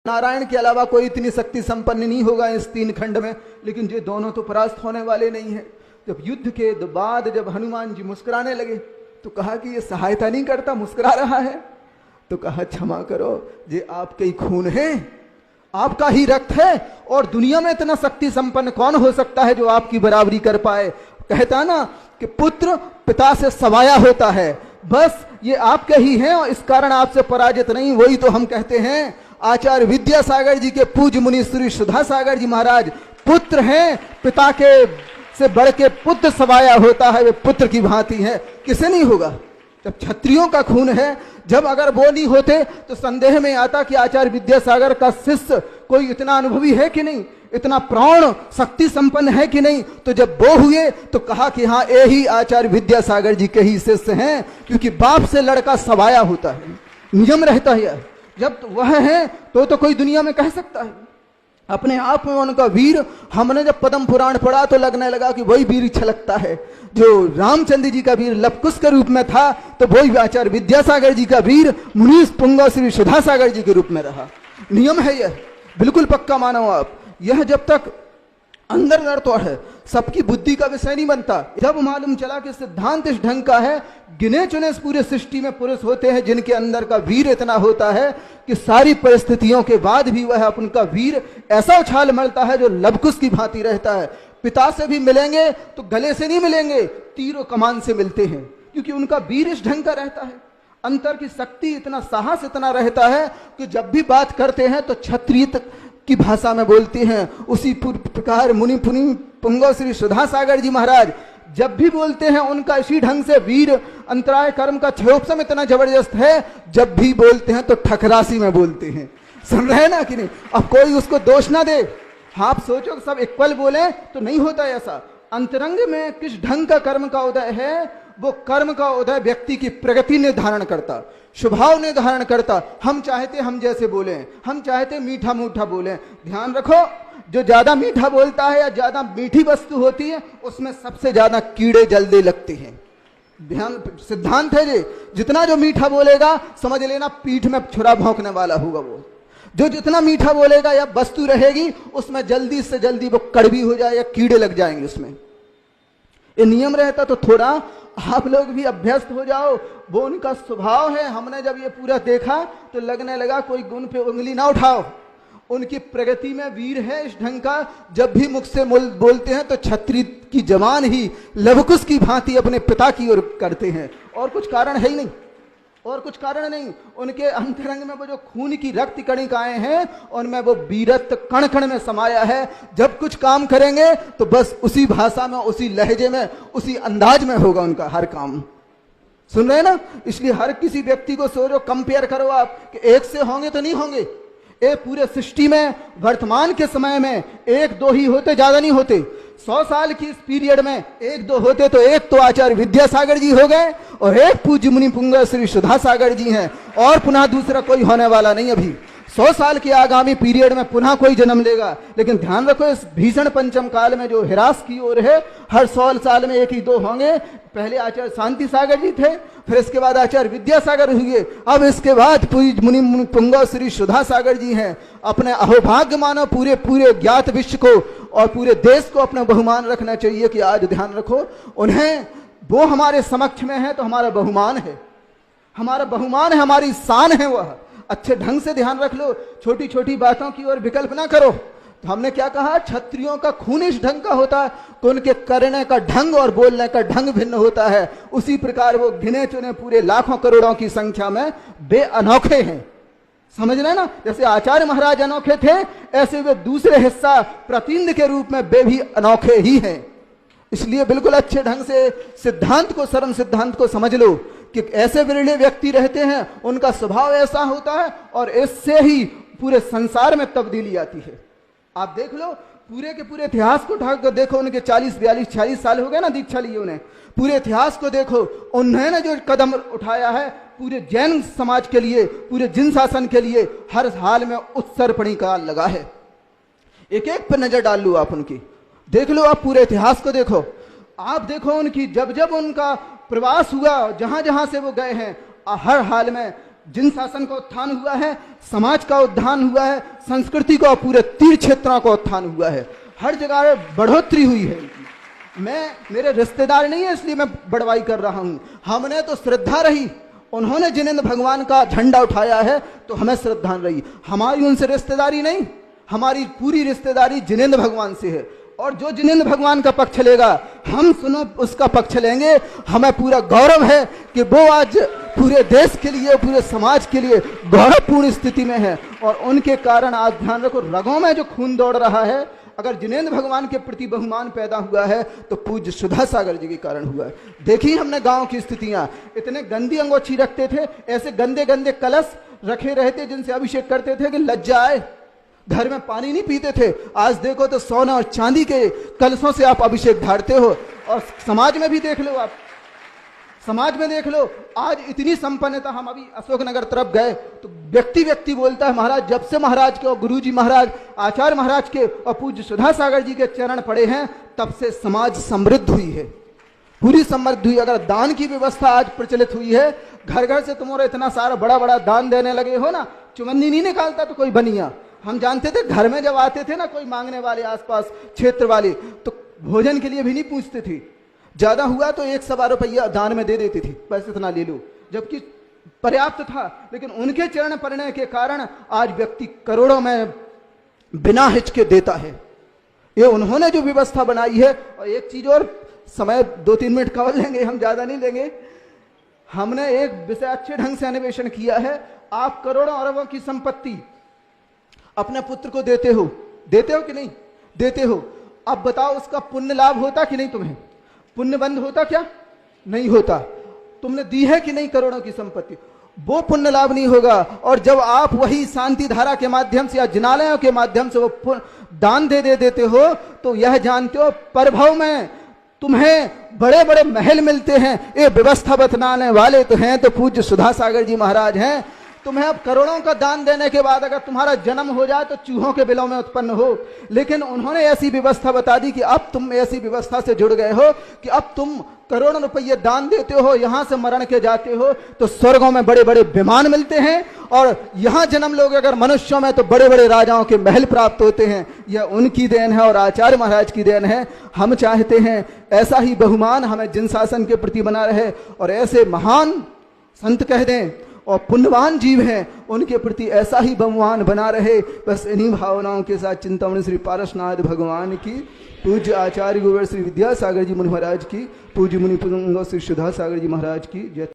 नारायण के अलावा कोई इतनी शक्ति संपन्न नहीं होगा इस 3 खंड में, लेकिन ये दोनों तो परास्त होने वाले नहीं है। जब युद्ध के बाद जब हनुमान जी मुस्कुराने लगे तो कहा कि ये सहायता नहीं करता, मुस्कुरा रहा है। तो कहा क्षमा करो, ये आपके ही खून है, आपका ही रक्त है, और दुनिया में इतना शक्ति संपन्न कौन हो सकता है जो आपकी बराबरी कर पाए। कहता ना कि पुत्र पिता से सवाया होता है, बस ये आपके ही हैं और इस कारण आपसे पराजित नहीं। वही तो हम कहते हैं आचार्य विद्यासागर जी के पूज्य मुनि श्री सुधा सागर जी महाराज पुत्र हैं, पिता के से बढ़ के पुत्र सवाया होता है, वे पुत्र की भांति है, किसे नहीं होगा। जब क्षत्रियों का खून है, जब अगर वो नहीं होते तो संदेह में आता कि आचार्य विद्यासागर का शिष्य कोई इतना अनुभवी है कि नहीं, इतना प्राण शक्ति संपन्न है कि नहीं। तो जब वो हुए तो कहा कि हाँ यही आचार्य विद्यासागर जी के ही शिष्य हैं, क्योंकि बाप से लड़का सवाया होता है, नियम रहता है। जब तो वह है तो कोई दुनिया में कह सकता है अपने आप में उनका वीर। हमने जब पद्म पुराण पढ़ा तो लगने लगा कि वही वीर छलकता है जो रामचंद्र जी का वीर लवकुश के रूप में था, तो वही आचार्य विद्यासागर जी का वीर मुनीष पुंगा श्री सुधा सागर जी के रूप में रहा। नियम है यह, बिल्कुल पक्का मानो आप। यह जब तक अंदर तो है, सबकी बुद्धि का विषय नहीं बनता। जब मालूम चला कि सिद्धांत इस ढंग का है, गिने चुने इस पूरे सृष्टि में पुरुष होते हैं जिनके अंदर का वीर इतना होता है कि सारी परिस्थितियों के बाद भी वह अपना वीर ऐसा उछाल मरता है जो लवकुश की भांति रहता है। पिता से भी मिलेंगे तो गले से नहीं मिलेंगे, तीरों कमान से मिलते हैं, क्योंकि उनका वीर इस ढंग का रहता है। अंतर की शक्ति इतना साहस इतना रहता है कि जब भी बात करते हैं तो क्षत्रिय की भाषा में बोलते हैं। उसी प्रकार मुनि पुंगव श्री सुधा सागर जी महाराज जब भी बोलते हैं उनका इसी ढंग से वीर अंतराय कर्म का क्षयोपशम इतना जबरदस्त है, जब भी बोलते हैं तो ठकरासी में बोलते हैं। सुन रहे ना कि नहीं। अब कोई उसको दोष ना दे, आप सोचो सब इक्वल बोले तो नहीं होता ऐसा। अंतरंग में किस ढंग का कर्म का उदय है, वो कर्म का उदय व्यक्ति की प्रगति निर्धारण करता, स्वभाव निर्धारण करता। हम चाहते हम जैसे बोले, हम चाहते मीठा मूठा बोले। ध्यान रखो, जो ज्यादा मीठा बोलता है या ज्यादा मीठी वस्तु होती है उसमें सबसे ज्यादा कीड़े जल्दी लगते हैं। ध्यान सिद्धांत है ये, जितना जो मीठा बोलेगा समझ लेना पीठ में छुरा भौंकने वाला होगा। वो जो जितना मीठा बोलेगा या वस्तु रहेगी उसमें जल्दी से जल्दी वो कड़वी हो जाए या कीड़े लग जाएंगे उसमें। ये नियम रहता तो थोड़ा आप लोग भी अभ्यस्त हो जाओ, वो उनका स्वभाव है। हमने जब ये पूरा देखा तो लगने लगा कोई गुण पे उंगली ना उठाओ, उनकी प्रगति में वीर है इस ढंग का। जब भी मुख से बोलते हैं तो क्षत्रिय की जवान ही लवकुश की भांति अपने पिता की ओर करते हैं, और कुछ कारण है ही नहीं, और कुछ कारण नहीं। उनके अंतरंग में वो जो खून की रक्त कणिकाएं हैं उनमें वो वीरत्व कण कण में समाया है। जब कुछ काम करेंगे तो बस उसी भाषा में, उसी लहजे में, उसी अंदाज में होगा उनका हर काम। सुन रहे ना। इसलिए हर किसी व्यक्ति को सोचो, कंपेयर करो आप कि एक से होंगे तो नहीं होंगे। ये पूरे सृष्टि में वर्तमान के समय में 1-2 ही होते, ज्यादा नहीं होते। 100 साल की इस पीरियड में 1-2 होते तो एक तो आचार्य विद्यासागर जी हो गए और एक पूज्य मुनि पुंगव श्री सुधा सागर जी हैं, और पुनः दूसरा कोई होने वाला नहीं। अभी 100 साल के आगामी पीरियड में पुनः कोई जन्म लेगा। लेकिन ध्यान रखो, इस भीषण पंचम काल में जो हिरास की ओर है, हर 100 साल में 1 ही 2 होंगे। पहले आचार्य शांति सागर जी थे, फिर इसके बाद आचार्य विद्यासागर हुए, अब इसके बाद पूज्य मुनि पुंगव श्री सुधा सागर जी हैं। अपने अहोभाग्य मानो पूरे पूरे ज्ञात विश्व को और पूरे देश को अपना बहुमान रखना चाहिए कि आज ध्यान रखो उन्हें, वो हमारे समक्ष में है तो हमारा बहुमान है, हमारा बहुमान है, हमारी शान है। वह अच्छे ढंग से ध्यान रख लो, छोटी छोटी बातों की ओर विकल्प ना करो। तो हमने क्या कहा, क्षत्रियों का खून इस ढंग का होता है कि उनके करने का ढंग और बोलने का ढंग भिन्न होता है। उसी प्रकार वो गिने चुने पूरे लाखों करोड़ों की संख्या में बे अनोखे हैं। समझ रहे ना। जैसे आचार्य महाराज अनोखे थे, ऐसे वे दूसरे हिस्सा प्रतिनिधि के रूप में वे भी अनोखे ही हैं। इसलिए बिल्कुल अच्छे ढंग से सिद्धांत को, सरम सिद्धांत को समझ लो कि ऐसे विरले व्यक्ति रहते हैं, उनका स्वभाव ऐसा होता है और इससे ही पूरे संसार में तब्दीली आती है। आप देख लो, पूरे के पूरे इतिहास को उठा कर देखो, उनके 40, 42, 46 साल हो गए ना दीक्षा लिए उन्हें। पूरे इतिहास को देखो, उन्होंने जो कदम उठाया है पूरे जैन समाज के लिए, पूरे जिन शासन के लिए, हर हाल में उत्सर्पणी काल लगा है। एक एक पर नजर डाल लो आप, उनकी देख लो, आप पूरे इतिहास को देखो। आप देखो उनकी जब जब उनका प्रवास हुआ, जहां जहां से वो गए हैं, हर हाल में जिन शासन का उत्थान हुआ है, समाज का उत्थान हुआ है, संस्कृति का पूरे तीर्थ क्षेत्रों का उत्थान हुआ है, हर जगह बढ़ोतरी हुई है। मैं, मेरे रिश्तेदार नहीं है इसलिए मैं बड़वाई कर रहा हूं, हमने तो श्रद्धा रही, उन्होंने जिनेंद्र भगवान का झंडा उठाया है तो हमें श्रद्धा रही। हमारी उनसे रिश्तेदारी नहीं, हमारी पूरी रिश्तेदारी जिनेंद्र भगवान से है। और जो जिनेंद्र भगवान का पक्ष लेगा, हम सुनो उसका पक्ष लेंगे। हमें पूरा गौरव है कि वो आज पूरे देश के लिए, पूरे समाज के लिए गौरवपूर्ण स्थिति में है। और उनके कारण आज ध्यान रखो, रगों में जो खून दौड़ रहा है, अगर जिनेंद्र भगवान के प्रति बहुमान पैदा हुआ है तो पूज्य सुधा सागर जी के कारण हुआ है। देखी हमने गांव की स्थितियां, इतने गंदी अंगोछी रखते थे, ऐसे गंदे गंदे कलश रखे रहते जिनसे अभिषेक करते थे कि लज्जा आए, घर में पानी नहीं पीते थे। आज देखो तो सोना और चांदी के कलशों से आप अभिषेक ढारते हो। और समाज में भी देख लो, आप समाज में देख लो, आज इतनी संपन्नता। हम अभी अशोकनगर तरफ गए तो व्यक्ति व्यक्ति बोलता है, महाराज जब से महाराज के और गुरु जी महाराज, आचार्य महाराज के और पूज्य सुधा सागर जी के चरण पड़े हैं, तब से समाज समृद्ध हुई है, पूरी समृद्ध हुई। अगर दान की व्यवस्था आज प्रचलित हुई है, घर घर से तुम्हारा इतना सारा बड़ा बड़ा दान देने लगे हो ना, चुमन्नी नहीं निकालता तो कोई बनिया। हम जानते थे घर में जब आते थे ना कोई मांगने वाले, आसपास क्षेत्र वाले, तो भोजन के लिए भी नहीं पूछते थे, ज्यादा हुआ तो 1-1.25 रुपया दान में दे देती थी, बस इतना ले लो, जबकि पर्याप्त था। लेकिन उनके चरण पड़ने के कारण आज व्यक्ति करोड़ों में बिना हिचके देता है। ये उन्होंने जो व्यवस्था बनाई है। और एक चीज और, समय 2-3 मिनट कवर लेंगे, हम ज्यादा नहीं लेंगे। हमने एक विषय अच्छे ढंग से अन्वेषण किया है। आप करोड़ों अरबों की संपत्ति अपने पुत्र को देते हो कि नहीं देते हो? अब बताओ उसका पुण्य लाभ होता कि नहीं? तुम्हें पुण्य बंद होता क्या? नहीं होता। तुमने दी है कि नहीं करोड़ों की संपत्ति? वो पुण्य लाभ नहीं होगा। और जब आप वही शांति धारा के माध्यम से या जिनालयों के माध्यम से वो दान दे देते हो, तो यह जानते हो परभव में तुम्हें बड़े बड़े महल मिलते हैं। ये व्यवस्था बतलाने वाले तो हैं तो पूज्य सुधा सागर जी महाराज हैं। तुम्हें अब करोड़ों का दान देने के बाद अगर तुम्हारा जन्म हो जाए तो चूहों के बिलों में उत्पन्न हो। लेकिन उन्होंने ऐसी व्यवस्था बता दी कि अब तुम ऐसी व्यवस्था से जुड़ गए हो कि अब तुम करोड़ों रुपये दान देते हो, यहां से मरण के जाते हो तो स्वर्गों में बड़े बड़े विमान मिलते हैं, और यहां जन्म लोगे अगर मनुष्यों में तो बड़े बड़े राजाओं के महल प्राप्त होते हैं। यह उनकी देन है और आचार्य महाराज की देन है। हम चाहते हैं ऐसा ही बहुमान हमें जिन शासन के प्रति बना रहे, और ऐसे महान संत कह दें और पुण्यवान जीव हैं उनके प्रति ऐसा ही बहुमान बना रहे। बस इन्हीं भावनाओं के साथ चिंतामणि श्री पारसनाथ भगवान की, पूज्य आचार्य गोवर श्री विद्यासागर जी मुनि महाराज की, पूज्य मुनि पुंगव श्री सुधा सागर जी महाराज की जय।